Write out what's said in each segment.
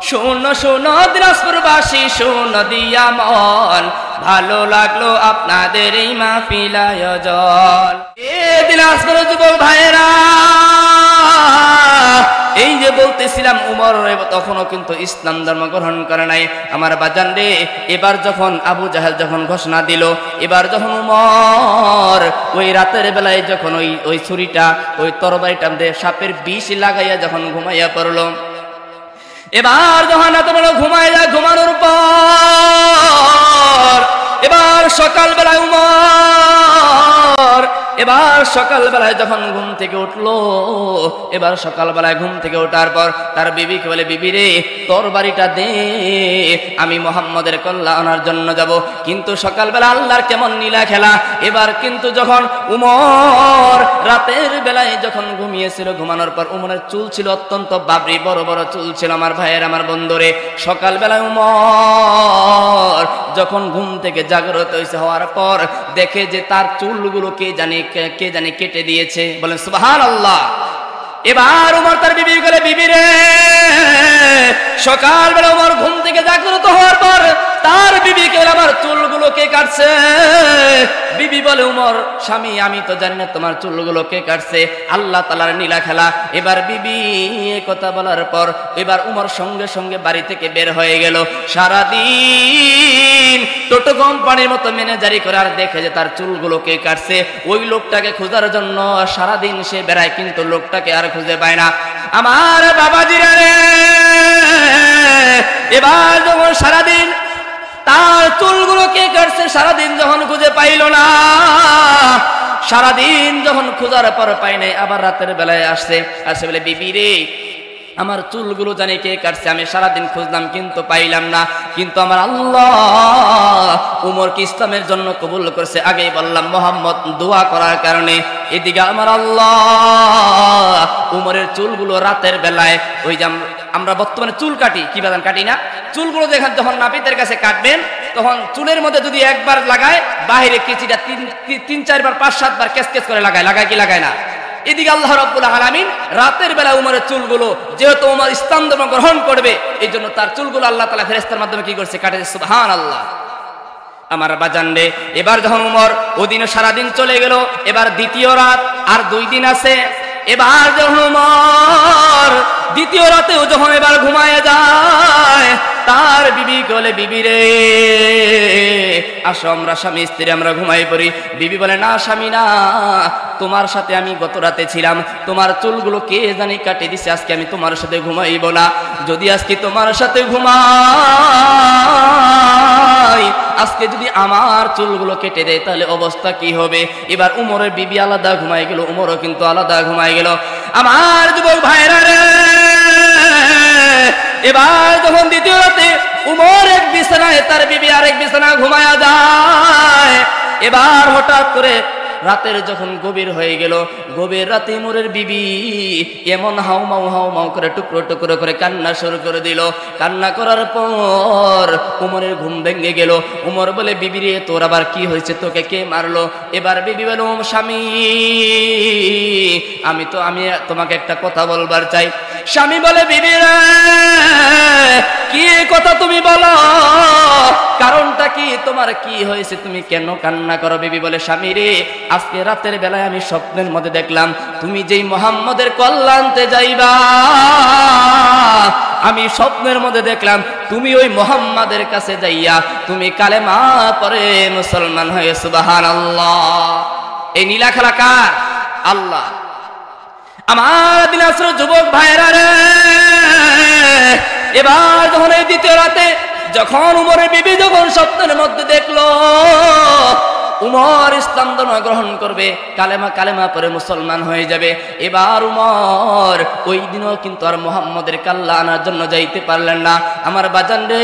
শোনো শোনো দিনাজপুরবাসী, শোনো দিয়া মন, ভালো লাগলো আপনাদের এই মাহফিল আয়োজন। এ দিনাজপুর যুবক ভাইরা, এই যে বলতেছিলাম উমর তখনও কিন্তু ইসলাম ধর্ম গ্রহণ করে নাই। আমার বাজান রে, এবার যখন আবু জাহেল যখন ঘোষণা দিল, এবার যখন উমর ওই রাতের বেলায় যখন ওই ছুরিটা ওই তরবারিটা সাপের বিষ লাগাইয়া যখন ঘুমাইয়া পড়লো, এবার যখন এত বড় ঘুমাইয়া ঘুমানোর পর এবার সকালবেলায় উমর এবার সকালবেলায় যখন ঘুম থেকে উঠলো, এবার সকালবেলায় ঘুম থেকে ওঠার পর তার বিবিকে বলে, বিবি রে তোর বাড়িটা দে, আমি মুহাম্মদের কল্যাণ আনার জন্য যাব। কিন্তু সকালবেলা আল্লাহর কেমন নীলা খেলা, এবার কিন্তু যখন উমর রাতের বেলায় যখন ঘুমিয়েছিল, ঘুমানোর পর উমরের চুল ছিল অত্যন্ত বাবরি, বড় বড় চুল ছিল আমার ভাইয়ের, আমার বন্ধুরে। সকালবেলায় উমর যখন ঘুম থেকে জাগ্রত হয়েছে, হওয়ার পর দেখে যে তার চুলগুলো কে জানি কেটে দিয়েছে। বলেন সুবহানাল্লাহ। এবার উমর তার বিবি বলে, বিবি রে, সকালবেলা উমর ঘুম থেকে জাগ্রত হওয়ার পর তার বিবিকে বলে, আমার চুলগুলো কে কাটছে? বিবি বলে, উমর স্বামী, আমি তো জানি না তোমার চুলগুলো কে কাটছে, আল্লাহ তাআলার নীলা খেলা। এবার বিবি এই কথা বলার পর এবার উমর সঙ্গে সঙ্গে বাড়ি থেকে বের হয়ে গেল। সারাদিন টোটো কোম্পানির মতো ম্যানেজারি করে, আর দেখে যে তার চুলগুলো কে কাটছে, ওই লোকটাকে খোঁজার জন্য সারাদিন সে বেড়ায়, কিন্তু লোকটাকে আর খুঁজে পায় না। আমার বাবাজিরা রে, এবার যখন সারাদিন তার চুলগুলো কে কাটছে সারাদিন যখন খুঁজে পাইল না, সারাদিন যখন খোঁজার পর পাই নাই, আবার রাতের বেলায় আসে বলে, বিবি রে, আমার চুলগুলো জানি কে কাটছে, আমি সারাদিন খুঁজলাম কিন্তু পাইলাম না। কিন্তু আমার আল্লাহ উমরকে ইসলামের জন্য কবুল করছে। আগেই বললাম মুহাম্মদ দোয়া করার কারণে। এদিকে আমার আল্লাহ উমরের চুলগুলো রাতের বেলায়, ওই যে আমরা বর্তমানে চুল কাটি, কি বাদান কাটি না, চুলগুলো দেখেন যখন নাপিতের কাছে কাটবেন, তখন চুলের মধ্যে যদি একবার লাগায়, বাহিরে কেচিটা 3-4 বার 5-7 বার কেস করে লাগায় কি লাগায় না। এদিকে আল্লাহ রাব্বুল আলামিন রাতের বেলা উমরের চুলগুলো, যেহেতু উমর ইসলাম ধর্ম গ্রহণ করবে, এই জন্য তার চুলগুলো আল্লাহ তাআলা ফেরেশতার মাধ্যমে কি করছে, কাটে। সুবহানাল্লাহ। আমার বাজান রে, এবার যখন উমর ওদিনে সারাদিন চলে গেল, এবার দ্বিতীয় রাত আর 2 দিন আছে। এবার যখন উমর দ্বিতীয় রাতেও যখন এবার ঘুমায় যায়, তার বিবি বলে, বিবি রে, আসো আমরা স্বামী স্ত্রী আমরা ঘুমাই পড়ি। বিবি বলে, না স্বামী না, তোমার সাথে আমি গত রাতে ছিলাম, তোমার চুলগুলো কে জানি কাটে দিছে, আজকে আমি তোমার সাথে ঘুমাইব না। যদি আজকে তোমার সাথে ঘুমাই, আজকে যদি আমার চুলগুলো কেটে দেয়, তাহলে অবস্থা কি হবে? এবার উমরের বিবি আলাদা ঘুমাই গেল, উমরও কিন্তু আলাদা ঘুমাই গেল। আমার যুবক ভাইরা রে, এবার যখন দ্বিতীয় রাতে উমর এক বিছানায়, তার বিবি আরেক বিছানায় ঘুমায়া যায়, এবার হঠাৎ করে রাতের যখন গভীর হয়ে গেল, গভীর রাতে উমরের বিবি এমন হাউমাউ করে টুকরো টুকরো করে কান্না শুরু করে দিল। কান্না করার পর উমরের ঘুম ভেঙে গেল। উমর বলে, বিবি রে, তোর আবার কি হয়েছে, তোকে কে মারলো? এবার বিবি বলে, স্বামী, আমি তোমাকে একটা কথা বলবার চাই। স্বামী বলে, বিবি রে, কি কথা তুমি বলো, কারণটা কি, তোমার কি হয়েছে, তুমি কেন কান্না করো? বিবি বলে, স্বামী রে, আজকে রাতের বেলায় আমি স্বপ্নের মধ্যে দেখলাম তুমি যেই মুহাম্মদের কল্যাণতে যাইবা, আমি স্বপ্নের মধ্যে দেখলাম তুমি ওই মুহাম্মাদের কাছে যাইয়া তুমি কালেমা পড়ে মুসলমান হয়ে। সুবহানাল্লাহ। এই নীলা খেলা কার? আল্লাহ। আমার দিনাজপুর যুবক ভাইরা রে, এবার যখন এই দ্বিতীয় রাতে যখন উমরের বিবি যখন স্বপ্নের মধ্যে দেখলো উমর ইসলাম ধর্ম গ্রহণ করবে, কালেমা পরে মুসলমান হয়ে যাবে, এবার উমর ওই দিনও কিন্তু আর মুহাম্মদের কাল্লা আনার জন্য যাইতে পারলেন না। আমার বাজান রে,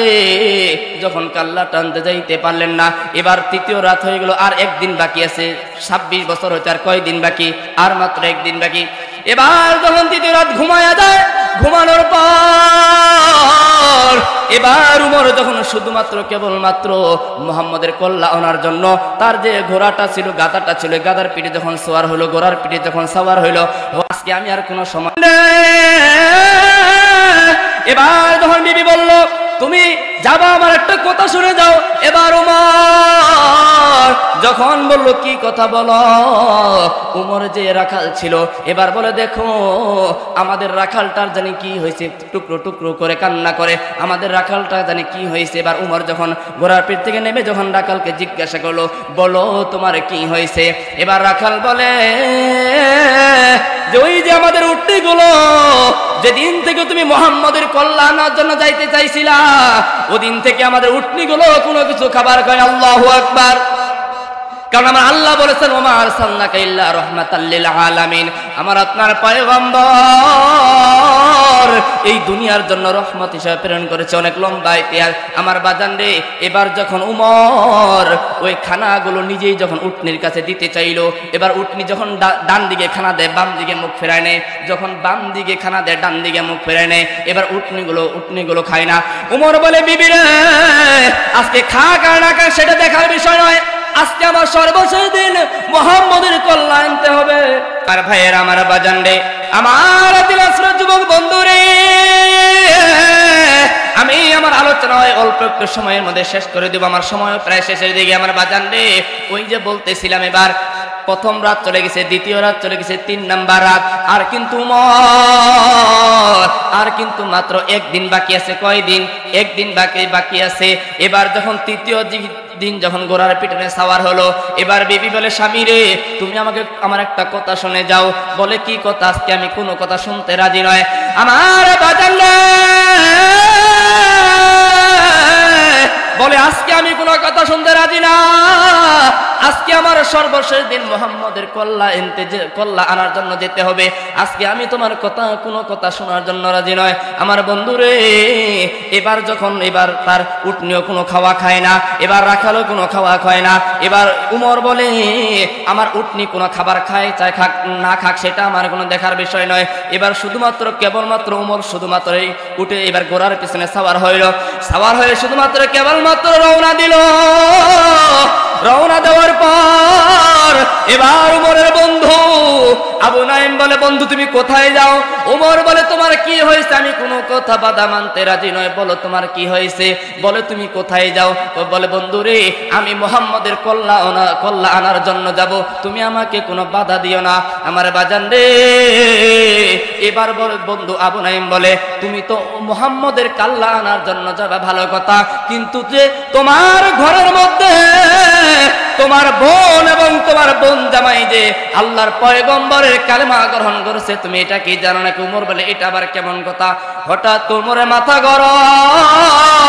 যখন কাল্লা টানতে যাইতে পারলেন না, এবার তৃতীয় রাত হয়ে গেল, আর 1 দিন বাকি আছে। 26 বছর হচ্ছে, আর কয় দিন বাকি? আর মাত্র 1 দিন বাকি। এবার যখন তৃতীয় রাত ঘুমায়া যায়, ঘুমানোর পর এবার উমর যখন শুধুমাত্র কেবলমাত্র মুহাম্মদের কল্যাণ আনার জন্য তার যে ঘোড়াটা ছিল, গাধাটা ছিল, গাধার পিঠে যখন সওয়ার হলো, ঘোড়ার পিঠে যখন সওয়ার হইলো, আজকে আমি আর কোনো সময় এবার যখন বিবি বলল তুমি যাবা, আমার একটা কথা শুনে যাও। এবার উমর যখন বলল কি কথা বলো, উমর যে রাখাল ছিল এবার বলে দেখো আমাদের রাখালটার জানি কি হয়েছে, টুকরো টুকরো করে কান্না করে, আমাদের রাখালটা জানি কি হয়েছে। এবার উমর যখন ঘোড়ার পিঠ থেকে নেমে যখন রাখালকে জিজ্ঞাসা করলো বলো তোমার কি হয়েছে, এবার রাখাল বলে যে ওই যে আমাদের উটনিগুলো যেদিন থেকে তুমি মুহাম্মদের কল্যাণের জন্য যাইতে চাইছিলা ওদিন থেকে আমাদের উটনিগুলো কোনো কিছু খাবার খায়। আল্লাহু আকবার। কারণ আমার আল্লাহ বলেছেন ওমা আরসালনাকা ইল্লা রাহমাতাল লিল আলামিন, আমার আপনার পয়গম্বর এই দুনিয়ার জন্য রহমত হিসেবে প্রেরণ করেছে। অনেক লম্বা ইতিহাস আমার বাজান রে। এবার যখন উমর ওই খানাগুলো নিজেই যখন উটনির কাছে দিতে চাইলো, এবার উটনি যখন ডান দিকে খানা দেয় বাম দিকে মুখ ফেরায় নেয়, যখন বাম দিকে খানা দেয় ডান দিকে মুখ ফেরায় নেয়, এবার উটনিগুলো খায় না। উমর বলে বিবি রে আজকে খাক আর না খাক সেটা দেখার বিষয় নয়, আজকে আমার সর্বশেষ দিন মুহাম্মদের কল্যাণ আনতে হবে। আর ভাইয়ের আমার বাজান রে, আমার দিলাসরা যুবক বন্ধু রে, আমি আমার আলোচনা অল্প একটু সময়ের মধ্যে শেষ করে দেব, আমার সময় প্রায় শেষের দিকে। আমার বাজান রে ওই যে বলতেছিলাম এবার প্রথম রাত চলে গেছে, দ্বিতীয় রাত চলে গেছে, 3 নাম্বার রাত, আর কিন্তু মাত্র একদিন বাকি আছে। কয়দিন? একদিন বাকি আছে। এবার যখন তৃতীয় দিন যখন ঘোড়ার পিঠে সাওয়ার হলো, এবার বিবি বলে স্বামী রে তুমি আমাকে আমার একটা কথা শুনে যাও। বলে কি কথা? আজকে আমি কোনো কথা শুনতে রাজি নয়। আমার বাজান বলে আজকে আমি কোনো কথা শুনতে রাজি না, আজকে আমার সর্বশেষ দিন মুহাম্মদের কল্লা আনার জন্য যেতে হবে, আজকে আমি তোমার কোনো কথা শোনার জন্য রাজি নয়। আমার বন্ধুরে এবার তার উটনিও কোনো খাওয়া খায় না, এবার রাখালও কোনো খাওয়া খায় না। এবার উমর বলে আমার উটনি কোনো খাবার খায় চাই খাক না খাক সেটা আমার কোনো দেখার বিষয় নয়। এবার কেবলমাত্র উমর শুধুমাত্র উঠে এবার ঘোড়ার পিছনে সাওয়ার হয়ে শুধুমাত্র কেবলমাত্র রওনা দিল। রওনা দেওয়ার পর এবার উমরের বন্ধু আবু নাইম বলে বন্ধু তুমি কোথায় যাও? উমর বলে তোমার কি হয়েছে? আমি কোনো কথা বাধা মানতে রাজি নয়, বলো তোমার কি হয়েছে, বলে তুমি কোথায় যাও? বলে বন্ধু রে আমি মুহাম্মদের কল্লা আনার জন্য যাব, তুমি আমাকে কোনো বাধা দিও না। আমার বাজান রে এবার বলে বন্ধু আবু নাইম বলে তুমি তো মুহাম্মদের কল্লা আনার জন্য যাবে ভালো কথা, কিন্তু যে তোমার ঘরের মধ্যে তোমার বোন এবং তোমার বোন জামাই যে আল্লাহর পয়গম্বরের কালেমা গ্রহণ করেছে তুমি এটা কি জানো নাকি? উমর বলে এটা আবার কেমন কথা? হঠাৎ উমরের মাথা গরম।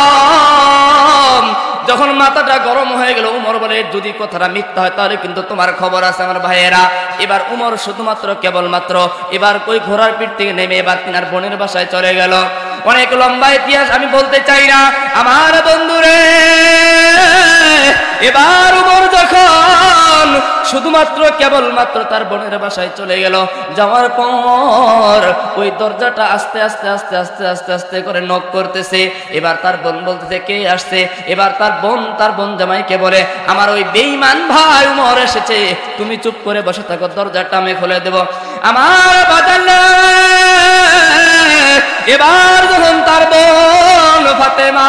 যখন মাথাটা গরম হয়ে গেল উমর বলে যদি কথাটা মিথ্যা হয় তাহলে কিন্তু তোমার খবর আছে আমার ভাইয়েরা। এবার উমর শুধুমাত্র কেবলমাত্র এবার ওই ঘোড়ার পিঠ থেকে নেমে এবার তিনার বোনের বাসায় চলে গেল। অনেক লম্বা ইতিহাস আমি বলতে চাই না আমার বন্ধুরে। এবার উমর যখন শুধুমাত্র কেবলমাত্র তার বোনের বাসায় চলে গেল, যাওয়ার পর ওই দরজাটা আস্তে আস্তে আস্তে আস্তে আস্তে আস্তে করে নক করতেছে। এবার তার বোন বলতেছে কে আসছে? এবার তার বোন জামাইকে বলে আমার ওই বেঈমান ভাই উমর এসেছে, তুমি চুপ করে বসে থাকো, দরজাটা আমি খুলে দেব। আমার বাজান এবার যখন তার বোন ফাতেমা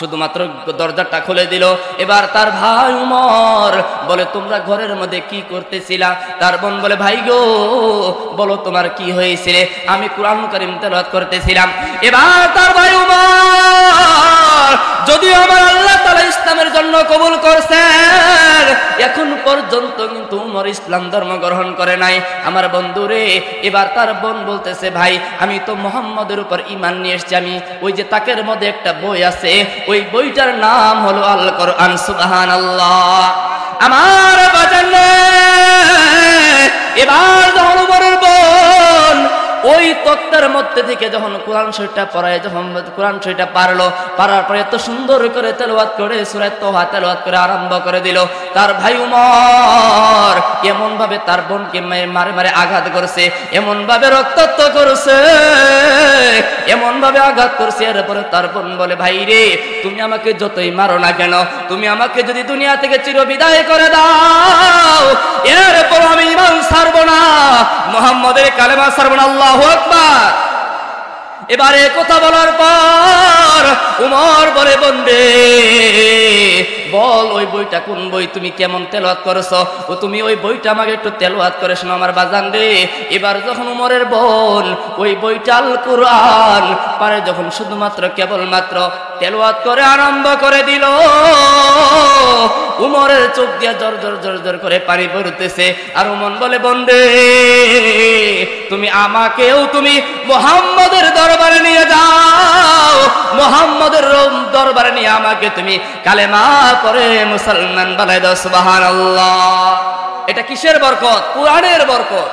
শুধুমাত্র দরজাটা খুলে দিল, এবার তার ভাই উমর বলে তোমরা ঘরের মধ্যে কি করতেছিলা? তার বোন বলে ভাই গো বলো তোমার কি হয়েছিল? আমি কুরআন কারীম তেলাওয়াত করতেছিলাম। এবার তার ভাই উমর যদিও আমার আল্লাহ তাআলা ইসলামের জন্য কবুল করছেন, এখন পর্যন্ত কিন্তু উমর ইসলাম ধর্ম গ্রহণ করে নাই। আমার বন্ধুরে এবার তার বোন বলতেছে ভাই আমি তো মুহাম্মদের উপর ঈমান নিয়ে এসেছি, আমি ওই যে তাকের মধ্যে একটা বই আছে ওই বইটার নাম হলো আল কোরআন। সুবহানাল্লাহ। আমার বাজান এবার যখন উমরের বোন ওই তক্তার মধ্যে থেকে যখন কোরআন শরীফটা পড়ায়, যখন কোরআন শরীফটা পারার পরে এত সুন্দর করে তেলাওয়াত করে সূরা তোহা তেলাওয়াত করে আরম্ভ করে দিল, তার ভাই উমর এমন ভাবে তার বোনকে মারে মারে আঘাত করেছে, এমন ভাবে রক্তাক্ত করেছে, এমন ভাবে আঘাত করছে। এরপরে তার বোন বলে, ভাই রে, তুমি আমাকে যতই মারো না কেন, তুমি আমাকে যদি দুনিয়া থেকে চিরবিদায় করে দাও, এরপর আমি ঈমান ছাড়বো না, মুহাম্মাদের কালেমা ছাড়বো না। আল্লাহু আকবার। এবারে কথা বলার পর উমর বলে, বন্দে বল ওই বইটা কোন বই, তুমি কেমন তেলাওয়াত করছো, ও তুমি ওই বইটা আমাকে একটু তেলাওয়াত করে শোনো আমার বাজান রে। এবার যখন উমরের বোন ওই বইটা আল কুরআন পারে যখন শুধুমাত্র কেবলমাত্র তেলাওয়াত করে আরম্ভ করে দিল, উমরের চোখ দিয়ে জর জর জর জর করে পানি পড়তেছে। আর উমর বলে, বন্দে তুমি আমাকেও তুমি মুহাম্মাদের দরবারে নিয়ে যাও, মুহাম্মাদের দরবারে নিয়ে আমাকে তুমি কালেমা পড়ে মুসলমান বানাই দাও। সুবহানাল্লাহ। এটা কিসের বরকত? কুরআনের বরকত।